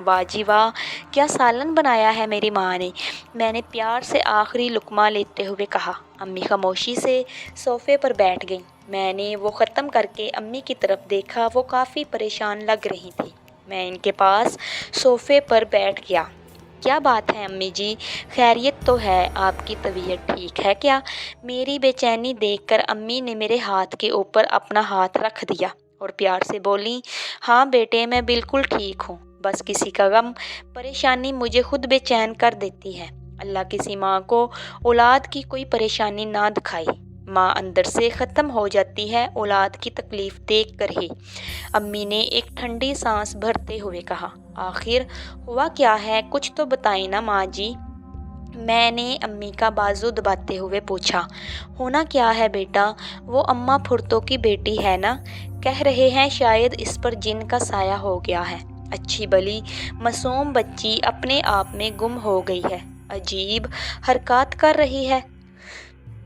واہ جی واہ، کیا سالن بنایا ہے میری ماں نے، میں نے پیار سے آخری لقمہ لیتے ہوئے کہا۔ امی خاموشی سے صوفے پر بیٹھ گئیں۔ میں نے وہ ختم کر کے امی کی طرف دیکھا، وہ کافی پریشان لگ رہی تھی۔ میں ان کے پاس صوفے پر بیٹھ گیا۔ کیا بات ہے امی جی، خیریت تو ہے؟ آپ کی طبیعت ٹھیک ہے کیا؟ میری بے چینی دیکھ کر امی نے میرے ہاتھ کے اوپر اپنا ہاتھ رکھ دیا اور پیار سے بولیں، ہاں بیٹے، میں بالکل ٹھیک ہوں، بس کسی کا غم پریشانی مجھے خود بے چین کر دیتی ہے۔ اللہ کسی ماں کو اولاد کی کوئی پریشانی نہ دکھائے۔ ماں اندر سے ختم ہو جاتی ہے اولاد کی تکلیف دیکھ کر ہی۔ امی نے ایک ٹھنڈی سانس بھرتے ہوئے کہا، آخر ہوا کیا ہے، کچھ تو بتائیں نا ماں جی۔ میں نے امی کا بازو دباتے ہوئے پوچھا۔ ہونا کیا ہے بیٹا، وہ اماں پھرتو کی بیٹی ہے نا، کہہ رہے ہیں شاید اس پر جن کا سایہ ہو گیا ہے۔ اچھی بلی معصوم بچی اپنے آپ میں گم ہو گئی ہے، عجیب حرکات کر رہی ہے۔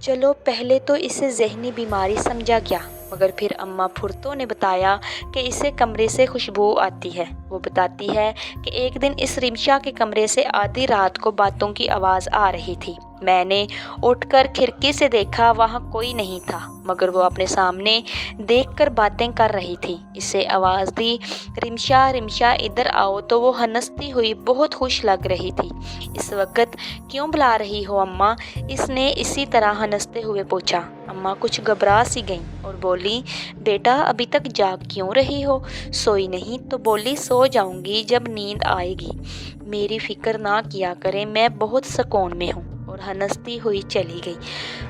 چلو پہلے تو اسے ذہنی بیماری سمجھا گیا، مگر پھر اماں پھرتو نے بتایا کہ اسے کمرے سے خوشبو آتی ہے۔ وہ بتاتی ہے کہ ایک دن اس رمشا کے کمرے سے آدھی رات کو باتوں کی آواز آ رہی تھی۔ میں نے اٹھ کر کھڑکی سے دیکھا، وہاں کوئی نہیں تھا، مگر وہ اپنے سامنے دیکھ کر باتیں کر رہی تھی۔ اسے آواز دی، رمشا رمشا ادھر آؤ، تو وہ ہنستی ہوئی بہت خوش لگ رہی تھی۔ اس وقت کیوں بلا رہی ہو اماں؟ اس نے اسی طرح ہنستے ہوئے پوچھا۔ اماں کچھ گھبرا سی گئیں اور بولی، بیٹا ابھی تک جاگ کیوں رہی ہو؟ سوئی نہیں؟ تو بولی، سو جاؤں گی جب نیند آئے گی، میری فکر نہ کیا کریں، میں بہت سکون میں ہوں، اور ہنستی ہوئی چلی گئی۔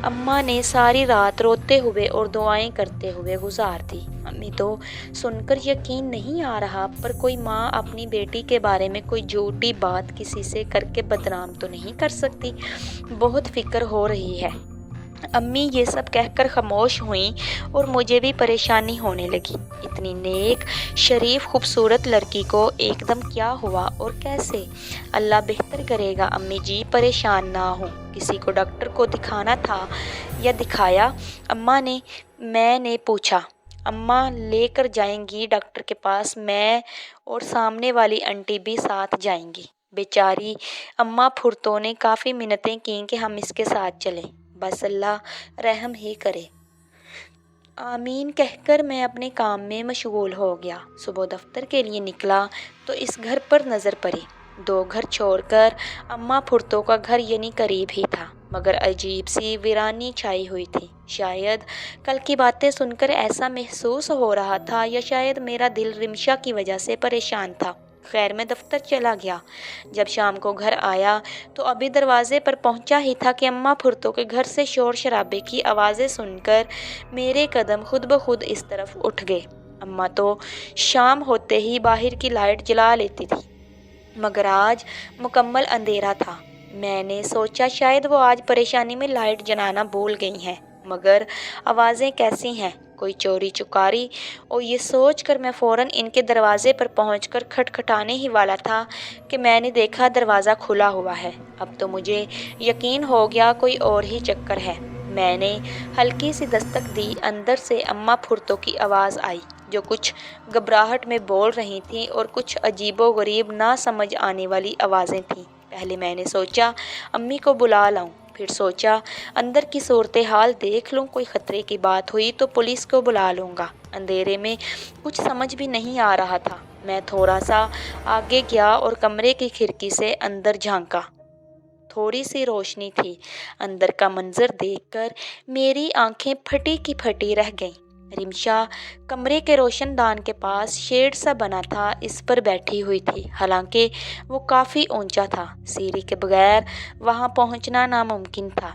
اماں نے ساری رات روتے ہوئے اور دعائیں کرتے ہوئے گزار دی۔ امی تو سن کر یقین نہیں آ رہا، پر کوئی ماں اپنی بیٹی کے بارے میں کوئی جھوٹی بات کسی سے کر کے بدنام تو نہیں کر سکتی، بہت فکر ہو رہی ہے۔ امی یہ سب کہہ کر خاموش ہوئیں اور مجھے بھی پریشانی ہونے لگی۔ اتنی نیک، شریف، خوبصورت لڑکی کو ایک دم کیا ہوا اور کیسے؟ اللہ بہتر کرے گا امی جی، پریشان نہ ہوں۔ کسی کو ڈاکٹر کو دکھانا تھا یا دکھایا؟ میں نے پوچھا۔ اماں لے کر جائیں گی ڈاکٹر کے پاس، میں اور سامنے والی آنٹی بھی ساتھ جائیں گی۔ بیچاری اماں پھرتو نے کافی منتیں کیں کہ ہم اس کے ساتھ چلیں، بس اللہ رحم ہی کرے۔ آمین کہہ کر میں اپنے کام میں مشغول ہو گیا۔ صبح دفتر کے لیے نکلا تو اس گھر پر نظر پڑی۔ 2 گھر چھوڑ کر اماں پھرتو کا گھر یعنی قریب ہی تھا، مگر عجیب سی ویرانی چھائی ہوئی تھی۔ شاید کل کی باتیں سن کر ایسا محسوس ہو رہا تھا، یا شاید میرا دل رمشا کی وجہ سے پریشان تھا۔ خیر میں دفتر چلا گیا۔ جب شام کو گھر آیا تو ابھی دروازے پر پہنچا ہی تھا کہ اماں پھرتو کے گھر سے شور شرابے کی آوازیں سن کر میرے قدم خود بخود اس طرف اٹھ گئے۔ اماں تو شام ہوتے ہی باہر کی لائٹ جلا لیتی تھی، مگر آج مکمل اندھیرا تھا۔ میں نے سوچا شاید وہ آج پریشانی میں لائٹ جلانا بھول گئی ہیں، مگر آوازیں کیسی ہیں، کوئی چوری چکاری؟ اور یہ سوچ کر میں فوراً ان کے دروازے پر پہنچ کر کھٹکھٹانے ہی والا تھا کہ میں نے دیکھا دروازہ کھلا ہوا ہے۔ اب تو مجھے یقین ہو گیا کوئی اور ہی چکر ہے۔ میں نے ہلکی سی دستک دی، اندر سے اماں پھرتو کی آواز آئی، جو کچھ گھبراہٹ میں بول رہی تھیں اور کچھ عجیب و غریب نہ سمجھ آنے والی آوازیں تھیں۔ پہلے میں نے سوچا امی کو بلا لاؤں، پھر سوچا اندر کی صورتحال دیکھ لوں، کوئی خطرے کی بات ہوئی تو پولیس کو بلا لوں گا۔ اندھیرے میں کچھ سمجھ بھی نہیں آ رہا تھا۔ میں تھوڑا سا آگے گیا اور کمرے کی کھڑکی سے اندر جھانکا۔ تھوڑی سی روشنی تھی۔ اندر کا منظر دیکھ کر میری آنکھیں پھٹی کی پھٹی رہ گئیں۔ رمشا کمرے کے روشن دان کے پاس شیڈ سا بنا تھا، اس پر بیٹھی ہوئی تھی، حالانکہ وہ کافی اونچا تھا، سیڑھی کے بغیر وہاں پہنچنا ناممکن تھا،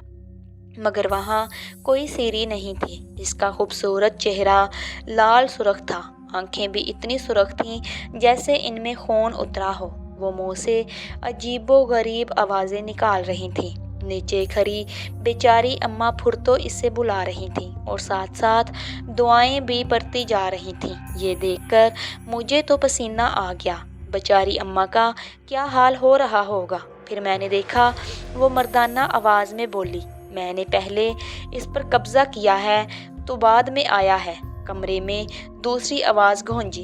مگر وہاں کوئی سیڑھی نہیں تھی۔ اس کا خوبصورت چہرہ لال سرخ تھا، آنکھیں بھی اتنی سرخ تھیں جیسے ان میں خون اترا ہو۔ وہ منہ سے عجیب و غریب آوازیں نکال رہی تھیں۔ نیچے کھڑی بیچاری اماں پھرتو اسے بلا رہی تھیں اور ساتھ ساتھ دعائیں بھی پڑھتی جا رہی تھیں۔ یہ دیکھ کر مجھے تو پسینہ آ گیا۔ بیچاری اماں کا کیا حال ہو رہا ہوگا۔ پھر میں نے دیکھا وہ مردانہ آواز میں بولی، میں نے پہلے اس پر قبضہ کیا ہے تو بعد میں آیا ہے۔ کمرے میں دوسری آواز گونجی،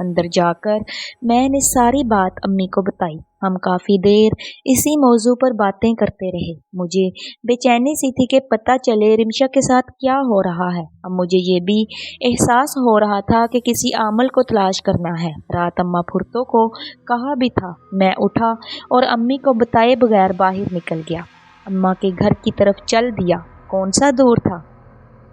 اندر جا کر میں نے ساری بات امی کو بتائی۔ ہم کافی دیر اسی موضوع پر باتیں کرتے رہے۔ مجھے بے چینی سی تھی کہ پتہ چلے رمشا کے ساتھ کیا ہو رہا ہے۔ اب مجھے یہ بھی احساس ہو رہا تھا کہ کسی عامل کو تلاش کرنا ہے۔ رات اماں پھرتو کو کہا بھی تھا۔ میں اٹھا اور امی کو بتائے بغیر باہر نکل گیا۔ اماں کے گھر کی طرف چل دیا۔ کون سا دور تھا؟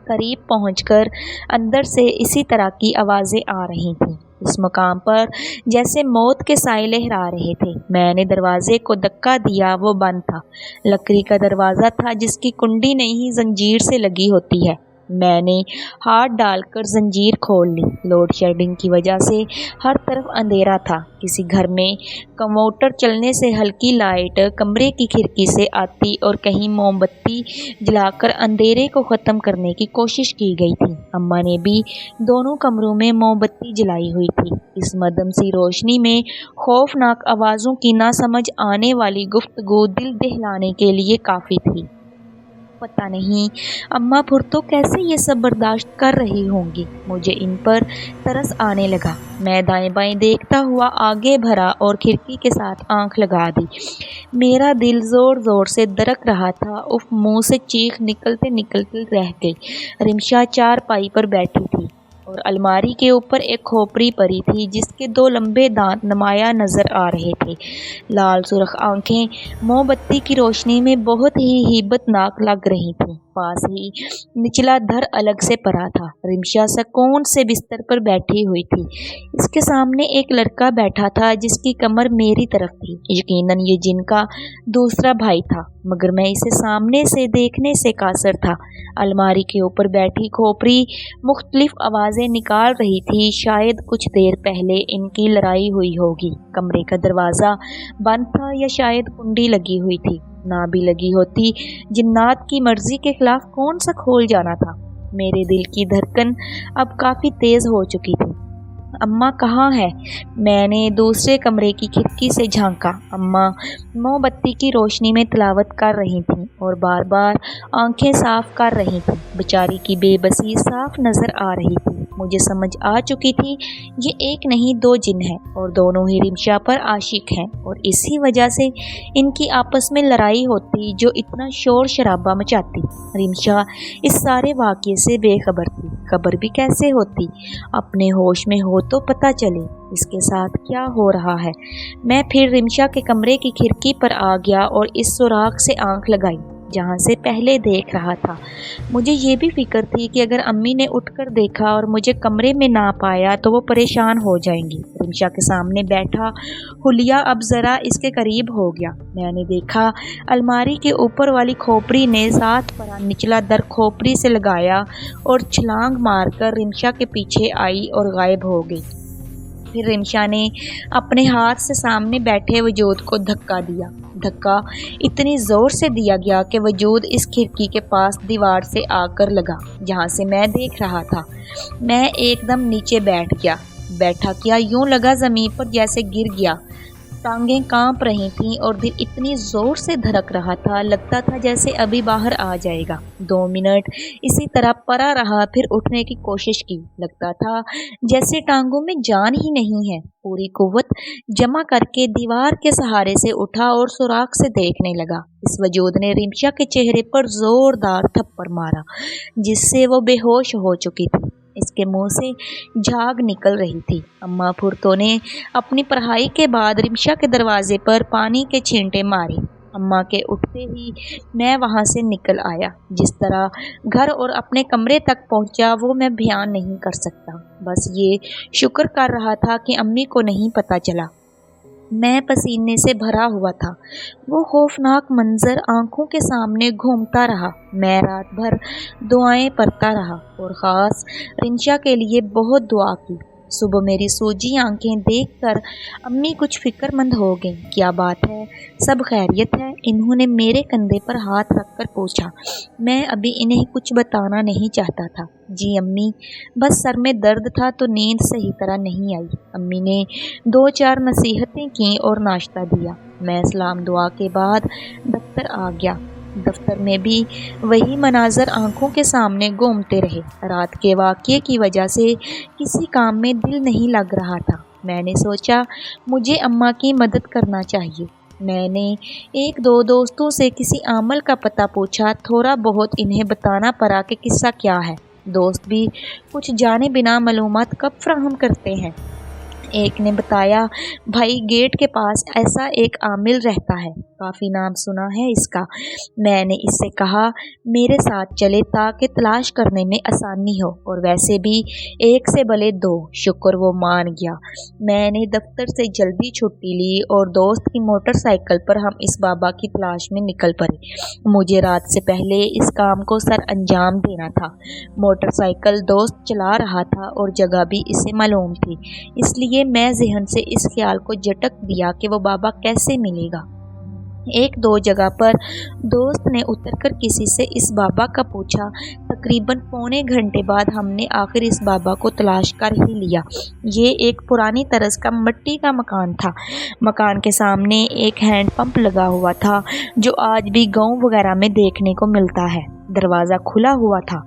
قریب پہنچ کر اندر سے اسی طرح کی آوازیں آ رہی تھیں۔ اس مقام پر جیسے موت کے سائے لہرا رہے تھے۔ میں نے دروازے کو دھکا دیا، وہ بند تھا۔ لکڑی کا دروازہ تھا جس کی کنڈی نہیں زنجیر سے لگی ہوتی ہے۔ میں نے ہاتھ ڈال کر زنجیر کھول لی۔ لوڈ شیڈنگ کی وجہ سے ہر طرف اندھیرا تھا۔ کسی گھر میں کموٹر چلنے سے ہلکی لائٹ کمرے کی کھڑکی سے آتی اور کہیں موم بتی جلا کر اندھیرے کو ختم کرنے کی کوشش کی گئی تھی۔ اماں نے بھی دونوں کمروں میں موم بتی جلائی ہوئی تھی۔ اس مدھم سی روشنی میں خوفناک آوازوں کی نہ سمجھ آنے والی گفتگو دل دہلانے کے لیے کافی تھی۔ پتہ نہیں اماں پھرتو کیسے یہ سب برداشت کر رہی ہوں گی۔ مجھے ان پر ترس آنے لگا۔ میں دائیں بائیں دیکھتا ہوا آگے بڑھا اور کھڑکی کے ساتھ آنکھ لگا دی۔ میرا دل زور زور سے دھڑک رہا تھا۔ اف، منہ سے چیخ نکلتے نکلتے رہ گئی۔ رمشا چارپائی پر بیٹھی تھی اور الماری کے اوپر ایک کھوپڑی پڑی تھی جس کے 2 لمبے دانت نمایاں نظر آ رہے تھے۔ لال سرخ آنکھیں موم بتی کی روشنی میں بہت ہی ہیبت ناک لگ رہی تھیں۔ پاس ہی نچلا دھر الگ سے پڑا تھا۔ رمشا سکون سے بستر پر بیٹھی ہوئی تھی۔ اس کے سامنے ایک لڑکا بیٹھا تھا جس کی کمر میری طرف تھی۔ یقیناً یہ جن کا دوسرا بھائی تھا، مگر میں اسے سامنے سے دیکھنے سے قاصر تھا۔ الماری کے اوپر بیٹھی کھوپڑی مختلف آوازیں نکال رہی تھی۔ شاید کچھ دیر پہلے ان کی لڑائی ہوئی ہوگی۔ کمرے کا دروازہ بند تھا یا شاید کنڈی لگی ہوئی تھی۔ نہ بھی لگی ہوتی، جنات کی مرضی کے خلاف کون سا کھول جانا تھا۔ میرے دل کی دھڑکن اب کافی تیز ہو چکی تھی۔ اماں کہاں ہے؟ میں نے دوسرے کمرے کی کھڑکی سے جھانکا۔ اماں موم بتی کی روشنی میں تلاوت کر رہی تھیں اور بار بار آنکھیں صاف کر رہی تھیں۔ بیچاری کی بے بسی صاف نظر آ رہی تھی۔ مجھے سمجھ آ چکی تھی یہ ایک نہیں 2 جن ہیں اور دونوں ہی رمشا پر عاشق ہیں، اور اسی وجہ سے ان کی آپس میں لڑائی ہوتی جو اتنا شور شرابہ مچاتی۔ رمشا اس سارے واقعے سے بے خبر تھی۔ خبر بھی کیسے ہوتی؟ اپنے ہوش میں ہو تو پتہ چلے اس کے ساتھ کیا ہو رہا ہے۔ میں پھر رمشا کے کمرے کی کھڑکی پر آ گیا اور اس سوراخ سے آنکھ لگائی جہاں سے پہلے دیکھ رہا تھا۔ مجھے یہ بھی فکر تھی کہ اگر امی نے اٹھ کر دیکھا اور مجھے کمرے میں نہ پایا تو وہ پریشان ہو جائیں گی۔ رمشا کے سامنے بیٹھا حلیہ اب ذرا اس کے قریب ہو گیا۔ میں نے دیکھا الماری کے اوپر والی کھوپڑی نے ساتھ پڑا نچلا در کھوپڑی سے لگایا اور چھلانگ مار کر رمشا کے پیچھے آئی اور غائب ہو گئی۔ پھر رمشا نے اپنے ہاتھ سے سامنے بیٹھے وجود کو دھکا دیا۔ دھکا اتنی زور سے دیا گیا کہ وجود اس کھڑکی کے پاس دیوار سے آ کر لگا جہاں سے میں دیکھ رہا تھا۔ میں ایک دم نیچے بیٹھ گیا۔ بیٹھا کیا، یوں لگا زمین پر جیسے گر گیا۔ ٹانگیں کانپ رہی تھیں اور دل اتنی زور سے دھڑک رہا تھا، لگتا تھا جیسے ابھی باہر آ جائے گا۔ 2 منٹ اسی طرح پڑا رہا، پھر اٹھنے کی کوشش کی۔ لگتا تھا جیسے ٹانگوں میں جان ہی نہیں ہے۔ پوری قوت جمع کر کے دیوار کے سہارے سے اٹھا اور سوراخ سے دیکھنے لگا۔ اس وجود نے رمشا کے چہرے پر زوردار تھپڑ مارا جس سے وہ بے ہوش ہو چکی تھی۔ اس کے منہ سے جھاگ نکل رہی تھی۔ اماں پھرتو نے اپنی پڑھائی کے بعد رمشا کے دروازے پر پانی کے چھینٹے مارے۔ اماں کے اٹھتے ہی میں وہاں سے نکل آیا۔ جس طرح گھر اور اپنے کمرے تک پہنچا وہ میں بیان نہیں کر سکتا۔ بس یہ شکر کر رہا تھا کہ امی کو نہیں پتہ چلا۔ میں پسینے سے بھرا ہوا تھا۔ وہ خوفناک منظر آنکھوں کے سامنے گھومتا رہا۔ میں رات بھر دعائیں پڑھتا رہا اور خاص رمشا کے لیے بہت دعا کی۔ صبح میری سوجی آنکھیں دیکھ کر امی کچھ فکر مند ہو گئیں۔ کیا بات ہے؟ سب خیریت ہے؟ انہوں نے میرے کندھے پر ہاتھ رکھ کر پوچھا۔ میں ابھی انہیں کچھ بتانا نہیں چاہتا تھا۔ جی امی، بس سر میں درد تھا تو نیند صحیح طرح نہیں آئی۔ امی نے 2-4 نصیحتیں کیں اور ناشتہ دیا۔ میں سلام دعا کے بعد دفتر آ گیا۔ دفتر میں بھی وہی مناظر آنکھوں کے سامنے گھومتے رہے۔ رات کے واقعے کی وجہ سے کسی کام میں دل نہیں لگ رہا تھا۔ میں نے سوچا مجھے اماں کی مدد کرنا چاہیے۔ میں نے ایک دو دوستوں سے کسی عمل کا پتہ پوچھا، تھوڑا بہت انہیں بتانا پڑا کہ قصہ کیا ہے۔ دوست بھی کچھ جانے بنا معلومات کب فراہم کرتے ہیں۔ ایک نے بتایا، بھائی گیٹ کے پاس ایسا ایک عامل رہتا ہے، کافی نام سنا ہے اس کا۔ میں نے اس سے کہا میرے ساتھ چلے تاکہ تلاش کرنے میں آسانی ہو، اور ویسے بھی ایک سے بھلے دو۔ شکر وہ مان گیا۔ میں نے دفتر سے جلدی چھٹی لی اور دوست کی موٹر سائیکل پر ہم اس بابا کی تلاش میں نکل پڑے۔ مجھے رات سے پہلے اس کام کو سر انجام دینا تھا۔ موٹر سائیکل دوست چلا رہا تھا اور جگہ بھی اسے معلوم تھی، اس لیے میں ذہن سے اس خیال کو جھٹک دیا کہ وہ بابا کیسے ملے گا۔ ایک دو جگہ پر دوست نے اتر کر کسی سے اس بابا کا پوچھا۔ تقریباً پونے گھنٹے بعد ہم نے آخر اس بابا کو تلاش کر ہی لیا۔ یہ ایک پرانی طرز کا مٹی کا مکان تھا۔ مکان کے سامنے ایک ہینڈ پمپ لگا ہوا تھا جو آج بھی گاؤں وغیرہ میں دیکھنے کو ملتا ہے۔ دروازہ کھلا ہوا تھا۔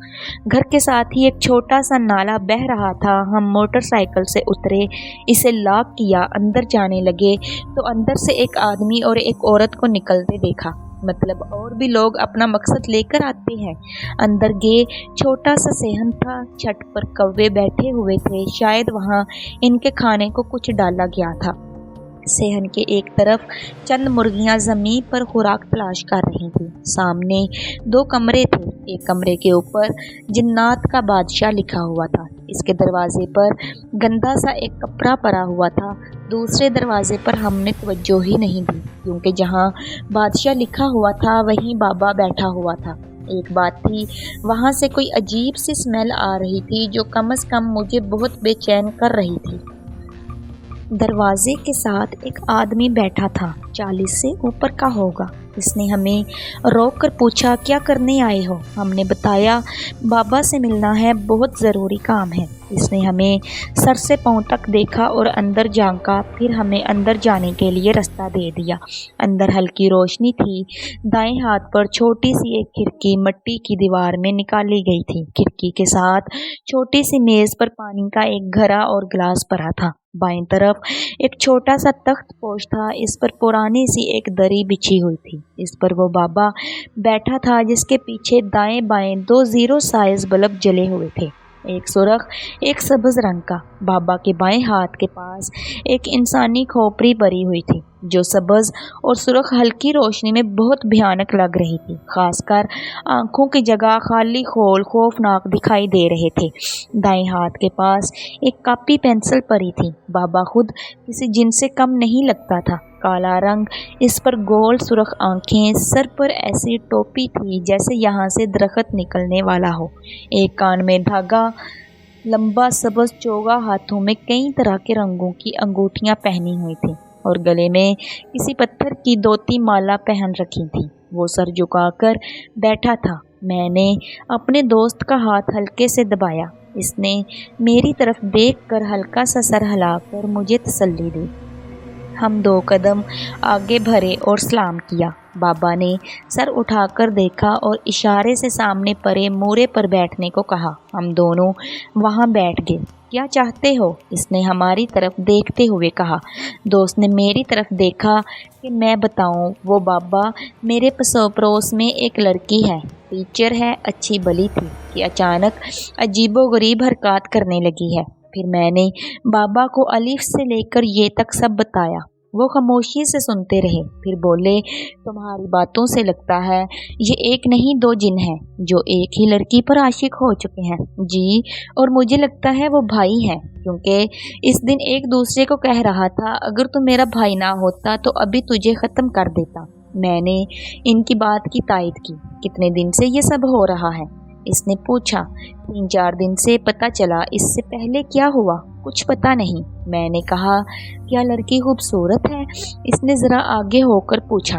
گھر کے ساتھ ہی ایک چھوٹا سا نالا بہہ رہا تھا۔ ہم موٹر سائیکل سے اترے، اسے لاک کیا، اندر جانے لگے تو اندر سے ایک آدمی اور ایک عورت کو نکلتے دیکھا۔ مطلب اور بھی لوگ اپنا مقصد لے کر آتے ہیں۔ اندر گئے، چھوٹا سا صحن تھا، چھت پر کوے بیٹھے ہوئے تھے، شاید وہاں ان کے کھانے کو کچھ ڈالا گیا تھا۔ صحن کے ایک طرف چند مرغیاں زمین پر خوراک تلاش کر رہی تھیں۔ سامنے دو کمرے تھے۔ ایک کمرے کے اوپر جنات کا بادشاہ لکھا ہوا تھا۔ اس کے دروازے پر گندا سا ایک کپڑا پڑا ہوا تھا۔ دوسرے دروازے پر ہم نے توجہ ہی نہیں دی، کیونکہ جہاں بادشاہ لکھا ہوا تھا وہیں بابا بیٹھا ہوا تھا۔ ایک بات تھی، وہاں سے کوئی عجیب سی اسمیل آ رہی تھی جو کم از کم مجھے بہت بے چین کر رہی تھی۔ دروازے کے ساتھ ایک آدمی بیٹھا تھا، 40 سے اوپر کا ہوگا۔ اس نے ہمیں روک کر پوچھا، کیا کرنے آئے ہو؟ ہم نے بتایا بابا سے ملنا ہے، بہت ضروری کام ہے۔ اس نے ہمیں سر سے پاؤں تک دیکھا اور اندر جھانکا، پھر ہمیں اندر جانے کے لیے راستہ دے دیا۔ اندر ہلکی روشنی تھی۔ دائیں ہاتھ پر چھوٹی سی ایک کھڑکی مٹی کی دیوار میں نکالی گئی تھی۔ کھڑکی کے ساتھ چھوٹی سی میز پر پانی کا ایک گھڑا اور گلاس پڑا تھا۔ بائیں طرف ایک چھوٹا سا تخت پوش تھا، اس پر پرانی سی ایک دری بچھی ہوئی تھی۔ اس پر وہ بابا بیٹھا تھا جس کے پیچھے دائیں بائیں 2 زیرو سائز بلب جلے ہوئے تھے، ایک سرخ ایک سبز رنگ کا۔ بابا کے بائیں ہاتھ کے پاس ایک انسانی کھوپڑی بری ہوئی تھی جو سبز اور سرخ ہلکی روشنی میں بہت بھیانک لگ رہی تھی، خاص کر آنکھوں کی جگہ خالی خول خوفناک دکھائی دے رہے تھے۔ دائیں ہاتھ کے پاس ایک کاپی پینسل پڑی تھی۔ بابا خود کسی جن سے کم نہیں لگتا تھا، کالا رنگ، اس پر گول سرخ آنکھیں، سر پر ایسی ٹوپی تھی جیسے یہاں سے درخت نکلنے والا ہو، ایک کان میں دھاگا، لمبا سبز چوگا، ہاتھوں میں کئی طرح کے رنگوں کی انگوٹھیاں پہنی ہوئی تھیں اور گلے میں کسی پتھر کی دوتی مالا پہن رکھی تھی۔ وہ سر جھکا کر بیٹھا تھا۔ میں نے اپنے دوست کا ہاتھ ہلکے سے دبایا۔ اس نے میری طرف دیکھ کر ہلکا سا سر ہلا کر مجھے تسلی دی۔ ہم 2 قدم آگے بڑھے اور سلام کیا۔ بابا نے سر اٹھا کر دیکھا اور اشارے سے سامنے پڑے مورے پر بیٹھنے کو کہا۔ ہم دونوں وہاں بیٹھ گئے۔ کیا چاہتے ہو؟ اس نے ہماری طرف دیکھتے ہوئے کہا۔ دوست نے میری طرف دیکھا کہ میں بتاؤں۔ وہ بابا، میرے پڑوس میں ایک لڑکی ہے، ٹیچر ہے، اچھی بلی تھی کہ اچانک عجیب و غریب حرکات کرنے لگی ہے۔ پھر میں نے بابا کو الف سے لے کر یہ تک سب بتایا۔ وہ خاموشی سے سنتے رہے، پھر بولے، تمہاری باتوں سے لگتا ہے یہ ایک نہیں 2 جن ہیں جو ایک ہی لڑکی پر عاشق ہو چکے ہیں۔ جی، اور مجھے لگتا ہے وہ بھائی ہیں، کیونکہ اس دن ایک دوسرے کو کہہ رہا تھا اگر تو میرا بھائی نہ ہوتا تو ابھی تجھے ختم کر دیتا۔ میں نے ان کی بات کی تائید کی۔ کتنے دن سے یہ سب ہو رہا ہے؟ اس نے پوچھا۔ 3-4 دن سے، پتہ چلا اس سے پہلے کیا ہوا؟ کچھ پتہ نہیں۔ میں نے کہا، کیا لڑکی خوبصورت ہے؟ اس نے ذرا آگے ہو کر پوچھا۔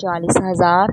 40,000?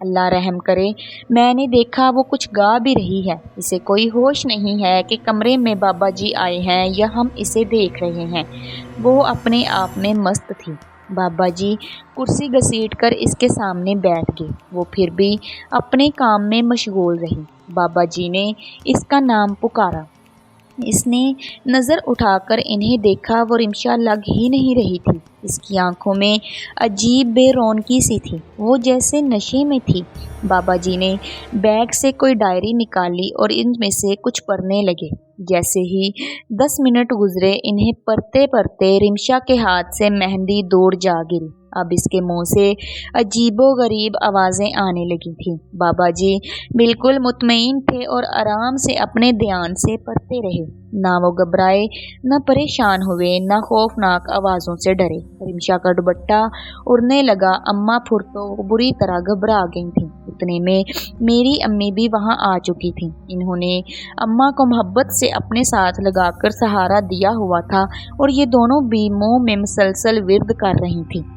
اللہ رحم کرے، میں نے دیکھا وہ کچھ گا بھی رہی ہے۔ اسے کوئی ہوش نہیں ہے کہ کمرے میں بابا جی آئے ہیں یا ہم اسے دیکھ رہے ہیں۔ وہ اپنے آپ میں مست تھی۔ بابا جی کرسی گھسیٹ کر اس کے سامنے بیٹھ گئے۔ وہ پھر بھی اپنے کام میں مشغول رہی۔ بابا جی نے اس کا نام پکارا۔ اس نے نظر اٹھا کر انہیں دیکھا، وہ رمشا لگ ہی نہیں رہی تھی۔ اس کی آنکھوں میں عجیب بے رونقی سی تھی، وہ جیسے نشے میں تھی۔ بابا جی نے بیگ سے کوئی ڈائری نکالی اور ان میں سے کچھ پڑھنے لگے۔ جیسے ہی 10 منٹ گزرے، انہیں پڑھتے پڑھتے رمشا کے ہاتھ سے مہندی دور جا گری۔ اب اس کے منہ سے عجیب و غریب آوازیں آنے لگی تھیں۔ بابا جی بالکل مطمئن تھے اور آرام سے اپنے دھیان سے پڑھتے رہے۔ نہ وہ گھبرائے، نہ پریشان ہوئے، نہ خوفناک آوازوں سے ڈرے۔ رمشا کا دوپٹہ اڑنے لگا۔ اماں پھر تو بری طرح گھبرا گئی تھیں۔ اتنے میں میری امی بھی وہاں آ چکی تھیں۔ انہوں نے اماں کو محبت سے اپنے ساتھ لگا کر سہارا دیا ہوا تھا اور یہ دونوں بھی منہ میں مسلسل ورد کر رہی تھیں۔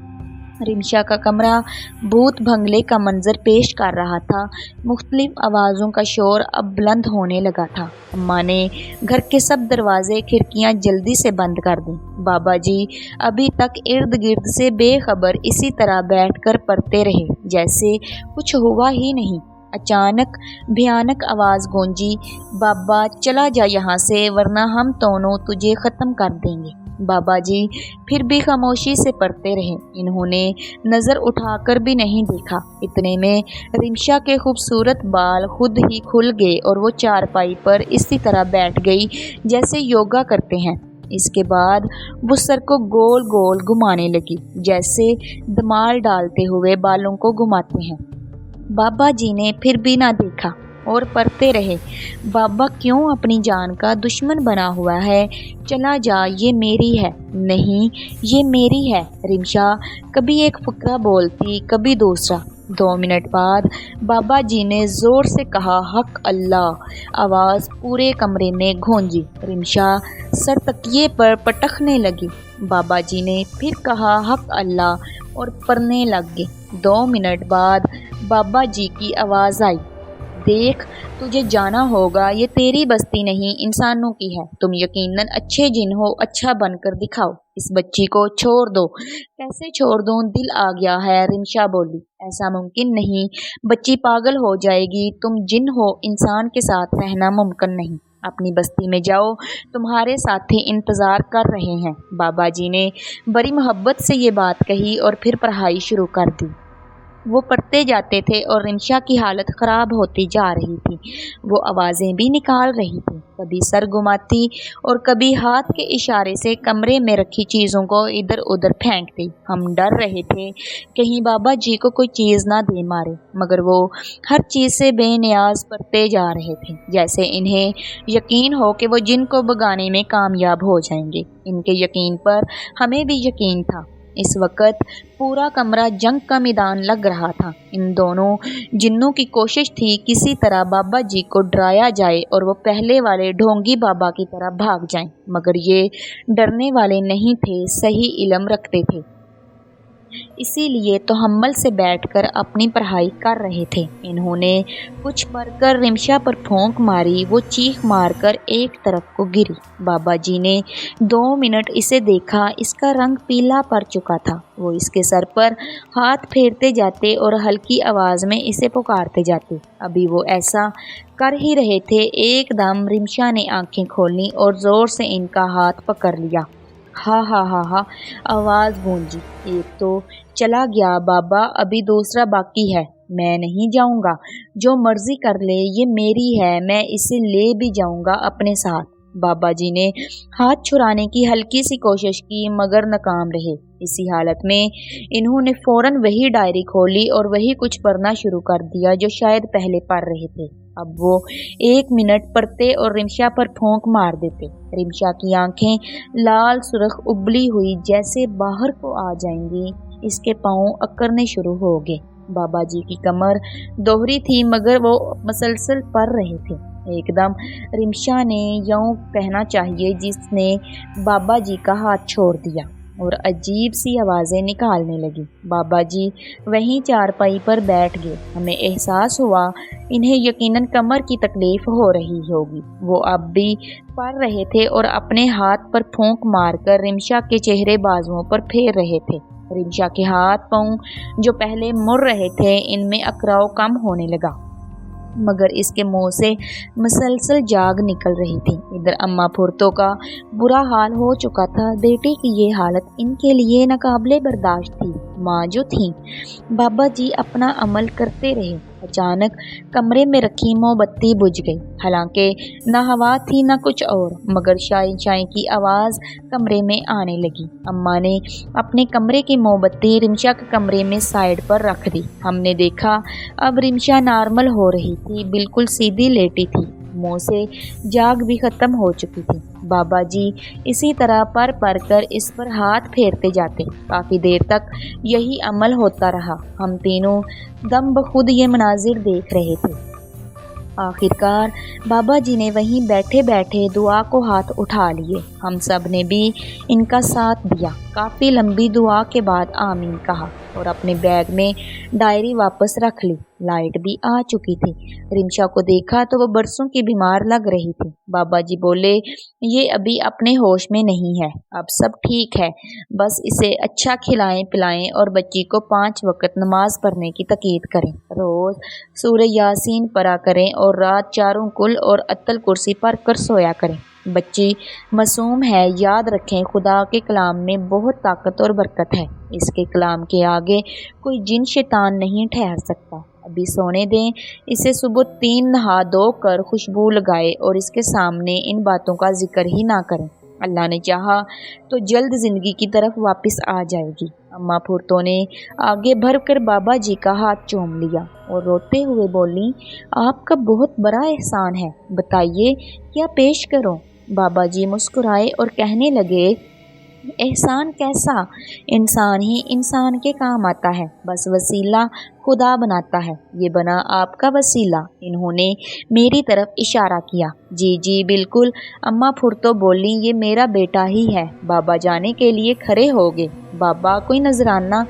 رمشا کا کمرہ بھوت بنگلے کا منظر پیش کر رہا تھا۔ مختلف آوازوں کا شور اب بلند ہونے لگا تھا۔ اماں نے گھر کے سب دروازے کھڑکیاں جلدی سے بند کر دیں۔ بابا جی ابھی تک ارد گرد سے بے خبر اسی طرح بیٹھ کر پڑھتے رہے جیسے کچھ ہوا ہی نہیں۔ اچانک بھیانک آواز گونجی، بابا چلا جا یہاں سے ورنہ ہم دونوں تجھے ختم کر دیں گے۔ بابا جی پھر بھی خاموشی سے پڑھتے رہے۔ انہوں نے نظر اٹھا کر بھی نہیں دیکھا۔ اتنے میں رمشا کے خوبصورت بال خود ہی کھل گئے اور وہ چارپائی پر اسی طرح بیٹھ گئی جیسے یوگا کرتے ہیں۔ اس کے بعد وہ سر کو گول گول گھمانے لگی جیسے دمال ڈالتے ہوئے بالوں کو گھماتے ہیں۔ بابا جی نے پھر بھی نہ دیکھا اور پڑھتے رہے۔ بابا کیوں اپنی جان کا دشمن بنا ہوا ہے؟ چلا جا، یہ میری ہے۔ نہیں، یہ میری ہے۔ رمشا کبھی ایک فقرہ بولتی، کبھی دوسرا۔ 2 منٹ بعد بابا جی نے زور سے کہا، حق اللہ! آواز پورے کمرے میں گونجی۔ رمشا سر تکیے پر پٹکنے لگی۔ بابا جی نے پھر کہا، حق اللہ! اور پڑھنے لگ گئے۔ 2 منٹ بعد بابا جی کی آواز آئی، دیکھ تجھے جانا ہوگا، یہ تیری بستی نہیں انسانوں کی ہے، تم یقیناً اچھے جن ہو، اچھا بن کر دکھاؤ، اس بچی کو چھوڑ دو۔ کیسے چھوڑ دوں؟ دل آ گیا ہے، رمشا بولی۔ ایسا ممکن نہیں، بچی پاگل ہو جائے گی، تم جن ہو، انسان کے ساتھ رہنا ممکن نہیں۔ اپنی بستی میں جاؤ، تمہارے ساتھی انتظار کر رہے ہیں۔ بابا جی نے بڑی محبت سے یہ بات کہی اور پھر پڑھائی شروع کر دی۔ وہ پڑھتے جاتے تھے اور رمشا کی حالت خراب ہوتی جا رہی تھی۔ وہ آوازیں بھی نکال رہی تھی، کبھی سر گھماتی اور کبھی ہاتھ کے اشارے سے کمرے میں رکھی چیزوں کو ادھر ادھر پھینکتی۔ ہم ڈر رہے تھے کہیں بابا جی کو کوئی چیز نہ دے مارے، مگر وہ ہر چیز سے بے نیاز پڑھتے جا رہے تھے جیسے انہیں یقین ہو کہ وہ جن کو بھگانے میں کامیاب ہو جائیں گے۔ ان کے یقین پر ہمیں بھی یقین تھا۔ اس وقت پورا کمرہ جنگ کا میدان لگ رہا تھا۔ ان دونوں جنوں کی کوشش تھی کسی طرح بابا جی کو ڈرایا جائے اور وہ پہلے والے ڈھونگی بابا کی طرح بھاگ جائیں، مگر یہ ڈرنے والے نہیں تھے، صحیح علم رکھتے تھے۔ اسی لیے تحمل سے بیٹھ کر اپنی پڑھائی کر رہے تھے۔ انہوں نے کچھ پڑھ کر رمشا پر پھونک ماری، وہ چیخ مار کر ایک طرف کو گری۔ بابا جی نے 2 منٹ اسے دیکھا، اس کا رنگ پیلا پڑ چکا تھا۔ وہ اس کے سر پر ہاتھ پھیرتے جاتے اور ہلکی آواز میں اسے پکارتے جاتے۔ ابھی وہ ایسا کر ہی رہے تھے، ایک دم رمشا نے آنکھیں کھولی اور زور سے ان کا ہاتھ پکڑ لیا۔ ہا ہا ہا ہا آواز گونجی۔ ایک تو چلا گیا بابا، ابھی دوسرا باقی ہے۔ میں نہیں جاؤں گا، جو مرضی کر لے، یہ میری ہے، میں اسے لے بھی جاؤں گا اپنے ساتھ۔ بابا جی نے ہاتھ چھڑانے کی ہلکی سی کوشش کی مگر ناکام رہے۔ اسی حالت میں انہوں نے فوراً وہی ڈائری کھولی اور وہی کچھ پڑھنا شروع کر دیا جو شاید پہلے پڑھ رہے تھے۔ اب وہ 1 منٹ پڑھتے اور رمشا پر پھونک مار دیتے۔ رمشا کی آنکھیں لال سرخ ابلی ہوئی جیسے باہر کو آ جائیں گی، اس کے پاؤں اکڑنے شروع ہو گئے۔ بابا جی کی کمر دوہری تھی مگر وہ مسلسل پڑھ رہے تھے۔ ایک دم رمشا نے یوں کہنا چاہیے جس نے بابا جی کا ہاتھ چھوڑ دیا، اور عجیب سی آوازیں نکالنے لگی۔ بابا جی وہیں چارپائی پر بیٹھ گئے۔ ہمیں احساس ہوا انہیں یقیناً کمر کی تکلیف ہو رہی ہوگی۔ وہ اب بھی پڑھ رہے تھے اور اپنے ہاتھ پر پھونک مار کر رمشا کے چہرے بازوؤں پر پھیر رہے تھے۔ رمشا کے ہاتھ پاؤں جو پہلے مڑ رہے تھے ان میں اکراؤ کم ہونے لگا، مگر اس کے منہ سے مسلسل جاگ نکل رہی تھی۔ ادھر اماں پھرتو کا برا حال ہو چکا تھا۔ بیٹی کی یہ حالت ان کے لیے ناقابل برداشت تھی۔ ماں جو تھیں، بابا جی اپنا عمل کرتے رہے۔ اچانک کمرے میں رکھی موم بتی بجھ گئی، حالانکہ نہ ہوا تھی نہ کچھ اور، مگر شائیں شائیں کی آواز کمرے میں آنے لگی۔ اماں نے اپنے کمرے کی موم بتی رمشا کے کمرے میں سائیڈ پر رکھ دی۔ ہم نے دیکھا اب رمشا نارمل ہو رہی تھی، بالکل سیدھی لیٹی تھی، منہ سے جاگ بھی ختم ہو چکی تھی۔ بابا جی اسی طرح پر کر اس پر ہاتھ پھیرتے جاتے۔ کافی دیر تک یہی عمل ہوتا رہا۔ ہم تینوں دم بخود یہ مناظر دیکھ رہے تھے۔ آخرکار بابا جی نے وہیں بیٹھے بیٹھے دعا کو ہاتھ اٹھا لیے۔ ہم سب نے بھی ان کا ساتھ دیا۔ کافی لمبی دعا کے بعد آمین کہا اور اپنے بیگ میں ڈائری واپس رکھ لی۔ لائٹ بھی آ چکی تھی۔ رمشا کو دیکھا تو وہ برسوں کی بیمار لگ رہی تھی۔ بابا جی بولے، یہ ابھی اپنے ہوش میں نہیں ہے، اب سب ٹھیک ہے، بس اسے اچھا کھلائیں پلائیں اور بچی کو 5 وقت نماز پڑھنے کی تاکید کریں، روز سورہ یاسین پڑھا کریں اور رات 4 کل اور آیت الکرسی پڑھ کر سویا کریں۔ بچی معصوم ہے، یاد رکھیں خدا کے کلام میں بہت طاقت اور برکت ہے، اس کے کلام کے آگے کوئی جن شیطان نہیں ٹھہر سکتا۔ ابھی سونے دیں اسے، صبح 3 نہا دھو کر خوشبو لگائے اور اس کے سامنے ان باتوں کا ذکر ہی نہ کریں، اللہ نے چاہا تو جلد زندگی کی طرف واپس آ جائے گی۔ اماں پھرتو نے آگے بڑھ کر بابا جی کا ہاتھ چوم لیا اور روتے ہوئے بولی، آپ کا بہت بڑا احسان ہے، بتائیے کیا پیش کروں؟ بابا جی مسکرائے اور کہنے لگے، احسان کیسا؟ انسان ہی انسان کے کام آتا ہے، بس وسیلہ خدا بناتا ہے، یہ بنا آپ کا وسیلہ۔ انہوں نے میری طرف اشارہ کیا۔ جی جی بالکل، اماں پھرتو بولی، یہ میرا بیٹا ہی ہے۔ بابا جانے کے لیے کھڑے ہو گئے۔ بابا کوئی نذرانہ؟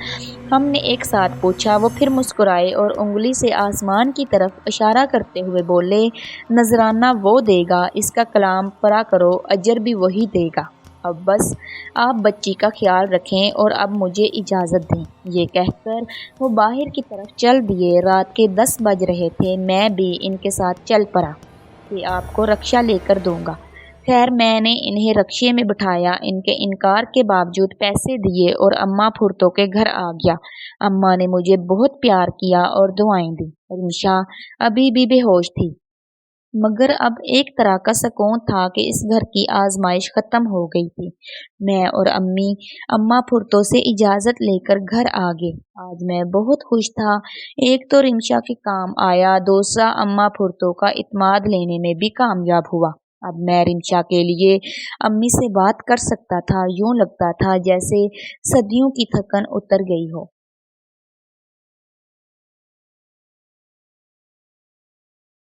ہم نے ایک ساتھ پوچھا۔ وہ پھر مسکرائے اور انگلی سے آسمان کی طرف اشارہ کرتے ہوئے بولے، نذرانہ وہ دے گا، اس کا کلام پڑھا کرو، اجر بھی وہی دے گا۔ اب بس آپ بچی کا خیال رکھیں اور اب مجھے اجازت دیں۔ یہ کہہ کر وہ باہر کی طرف چل دیے۔ رات کے 10 بج رہے تھے۔ میں بھی ان کے ساتھ چل پڑا کہ آپ کو رکشہ لے کر دوں گا۔ خیر میں نے انہیں رکشے میں بٹھایا، ان کے انکار کے باوجود پیسے دیے اور اماں پھرتو کے گھر آ گیا۔ اماں نے مجھے بہت پیار کیا اور دعائیں دی۔ رمشا ابھی بھی بے ہوش تھی، مگر اب ایک طرح کا سکون تھا کہ اس گھر کی آزمائش ختم ہو گئی تھی۔ میں اور اماں پھرتو سے اجازت لے کر گھر آ گئے۔ آج میں بہت خوش تھا۔ ایک تو رمشا کے کام آیا، دوسرا اماں پھرتو کا اعتماد لینے میں بھی کامیاب ہوا۔ اب میں رمشا کے لیے امی سے بات کر سکتا تھا۔ یوں لگتا تھا جیسے صدیوں کی تھکن اتر گئی ہو۔